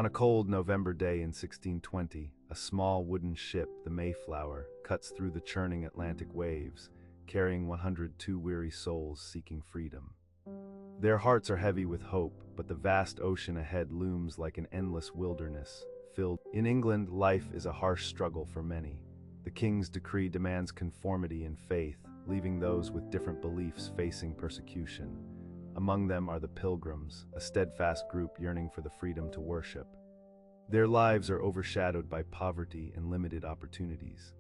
On a cold November day in 1620, a small wooden ship, the Mayflower, cuts through the churning Atlantic waves, carrying 102 weary souls seeking freedom. Their hearts are heavy with hope, but the vast ocean ahead looms like an endless wilderness, filled. In England, life is a harsh struggle for many. The king's decree demands conformity and faith, leaving those with different beliefs facing persecution. Among them are the Pilgrims, a steadfast group yearning for the freedom to worship. Their lives are overshadowed by poverty and limited opportunities.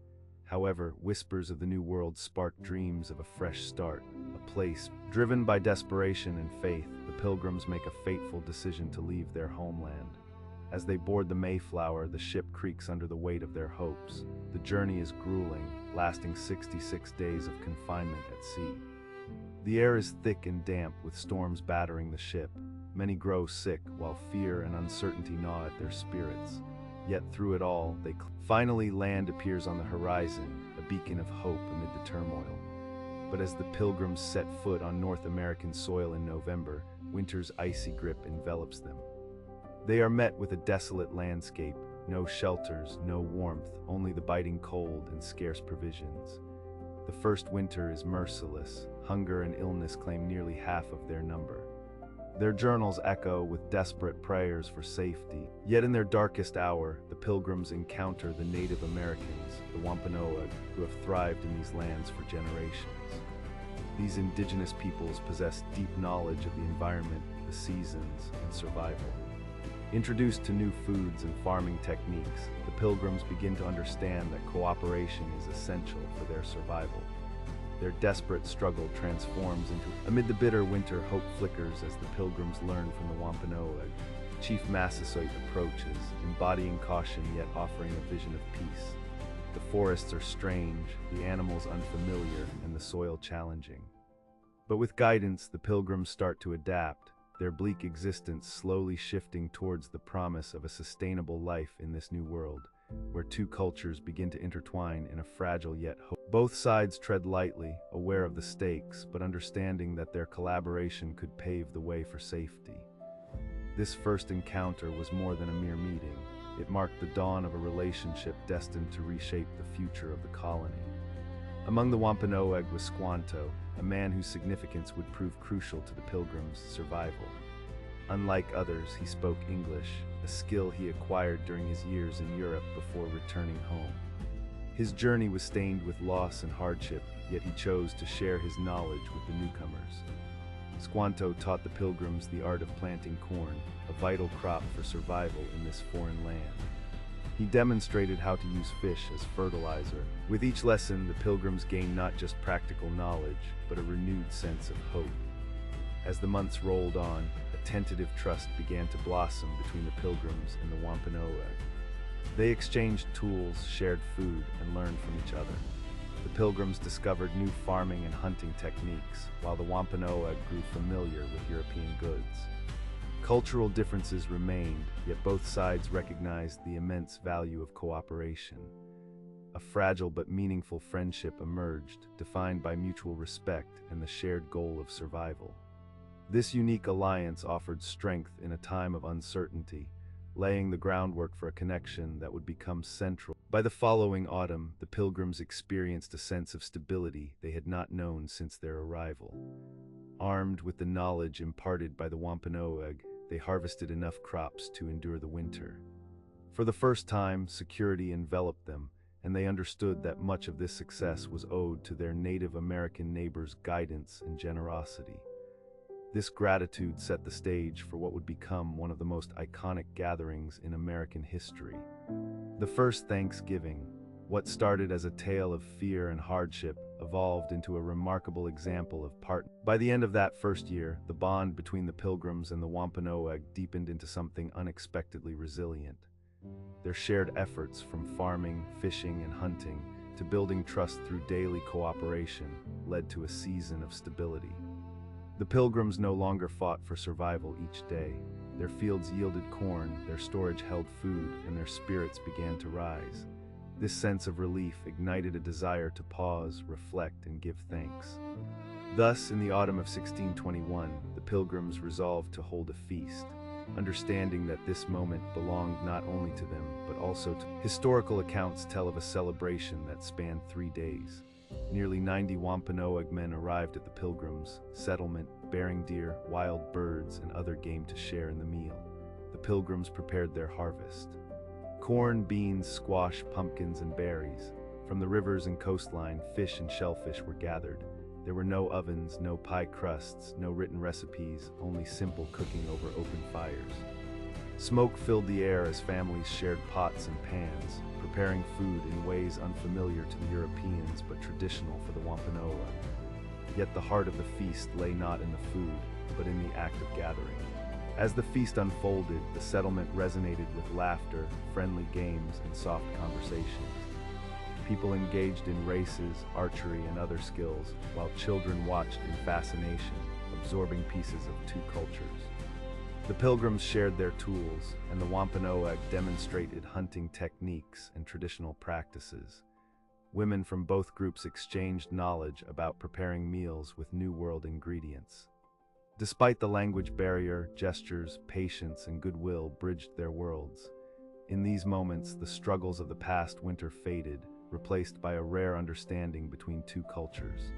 However, whispers of the New World spark dreams of a fresh start, a place. Driven by desperation and faith, the Pilgrims make a fateful decision to leave their homeland. As they board the Mayflower, the ship creaks under the weight of their hopes. The journey is grueling, lasting 66 days of confinement at sea. The air is thick and damp, with storms battering the ship. Many grow sick, while fear and uncertainty gnaw at their spirits. Yet through it all, finally land appears on the horizon, a beacon of hope amid the turmoil. But as the Pilgrims set foot on North American soil in November, winter's icy grip envelops them. They are met with a desolate landscape, no shelters, no warmth, only the biting cold and scarce provisions. The first winter is merciless. Hunger and illness claim nearly half of their number. Their journals echo with desperate prayers for safety. Yet in their darkest hour, the Pilgrims encounter the Native Americans, the Wampanoag, who have thrived in these lands for generations. These indigenous peoples possess deep knowledge of the environment, the seasons, and survival. Introduced to new foods and farming techniques, the Pilgrims begin to understand that cooperation is essential for their survival. Their desperate struggle transforms into. Amid the bitter winter, hope flickers as the Pilgrims learn from the Wampanoag. Chief Massasoit approaches, embodying caution yet offering a vision of peace. The forests are strange, the animals unfamiliar, and the soil challenging. But with guidance, the Pilgrims start to adapt, their bleak existence slowly shifting towards the promise of a sustainable life in this new world, where two cultures begin to intertwine in a fragile yet hope. Both sides tread lightly, aware of the stakes, but understanding that their collaboration could pave the way for safety. This first encounter was more than a mere meeting. It marked the dawn of a relationship destined to reshape the future of the colony. Among the Wampanoag was Squanto, a man whose significance would prove crucial to the Pilgrims' survival. Unlike others, he spoke English, a skill he acquired during his years in Europe before returning home. His journey was stained with loss and hardship, yet he chose to share his knowledge with the newcomers. Squanto taught the Pilgrims the art of planting corn, a vital crop for survival in this foreign land. He demonstrated how to use fish as fertilizer. With each lesson, the Pilgrims gained not just practical knowledge, but a renewed sense of hope. As the months rolled on, a tentative trust began to blossom between the Pilgrims and the Wampanoag. They exchanged tools, shared food, and learned from each other. The Pilgrims discovered new farming and hunting techniques, while the Wampanoag grew familiar with European goods. Cultural differences remained, yet both sides recognized the immense value of cooperation. A fragile but meaningful friendship emerged, defined by mutual respect and the shared goal of survival. This unique alliance offered strength in a time of uncertainty, laying the groundwork for a connection that would become central. By the following autumn, the Pilgrims experienced a sense of stability they had not known since their arrival. Armed with the knowledge imparted by the Wampanoag, they harvested enough crops to endure the winter. For the first time, security enveloped them, and they understood that much of this success was owed to their Native American neighbors' guidance and generosity. This gratitude set the stage for what would become one of the most iconic gatherings in American history. The first Thanksgiving, what started as a tale of fear and hardship, evolved into a remarkable example of partnership. By the end of that first year, the bond between the Pilgrims and the Wampanoag deepened into something unexpectedly resilient. Their shared efforts, from farming, fishing, and hunting, to building trust through daily cooperation, led to a season of stability. The Pilgrims no longer fought for survival each day. Their fields yielded corn, their storage held food, and their spirits began to rise. This sense of relief ignited a desire to pause, reflect, and give thanks. Thus, in the autumn of 1621, the Pilgrims resolved to hold a feast. understanding that this moment belonged not only to them, but also to historical accounts tell of a celebration that spanned 3 days. Nearly 90 Wampanoag men arrived at the Pilgrims' settlement, bearing deer, wild birds, and other game to share in the meal. The Pilgrims prepared their harvest. Corn, beans, squash, pumpkins, and berries. From the rivers and coastline, fish and shellfish were gathered. There were no ovens, no pie crusts, no written recipes, only simple cooking over open fires. Smoke filled the air as families shared pots and pans, preparing food in ways unfamiliar to the Europeans but traditional for the Wampanoag. Yet the heart of the feast lay not in the food, but in the act of gathering. As the feast unfolded, the settlement resonated with laughter, friendly games, and soft conversations. People engaged in races, archery, and other skills, while children watched in fascination, absorbing pieces of two cultures. The Pilgrims shared their tools, and the Wampanoag demonstrated hunting techniques and traditional practices. Women from both groups exchanged knowledge about preparing meals with New World ingredients. Despite the language barrier, gestures, patience, and goodwill bridged their worlds. In these moments, the struggles of the past winter faded, replaced by a rare understanding between two cultures.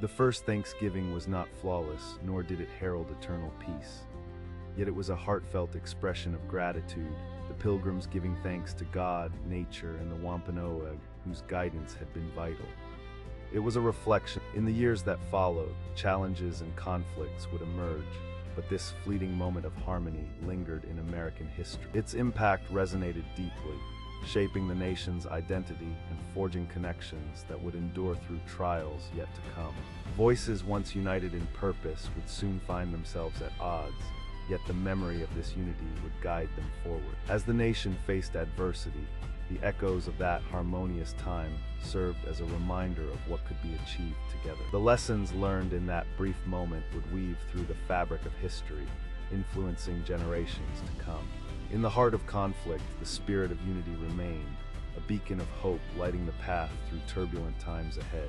The first Thanksgiving was not flawless, nor did it herald eternal peace. Yet it was a heartfelt expression of gratitude, the Pilgrims giving thanks to God, nature, and the Wampanoag, whose guidance had been vital. It was a reflection. In the years that followed, challenges and conflicts would emerge, but this fleeting moment of harmony lingered in American history. Its impact resonated deeply, shaping the nation's identity and forging connections that would endure through trials yet to come. Voices once united in purpose would soon find themselves at odds, yet the memory of this unity would guide them forward. As the nation faced adversity, the echoes of that harmonious time served as a reminder of what could be achieved together. The lessons learned in that brief moment would weave through the fabric of history, influencing generations to come. In the heart of conflict, the spirit of unity remained, a beacon of hope lighting the path through turbulent times ahead.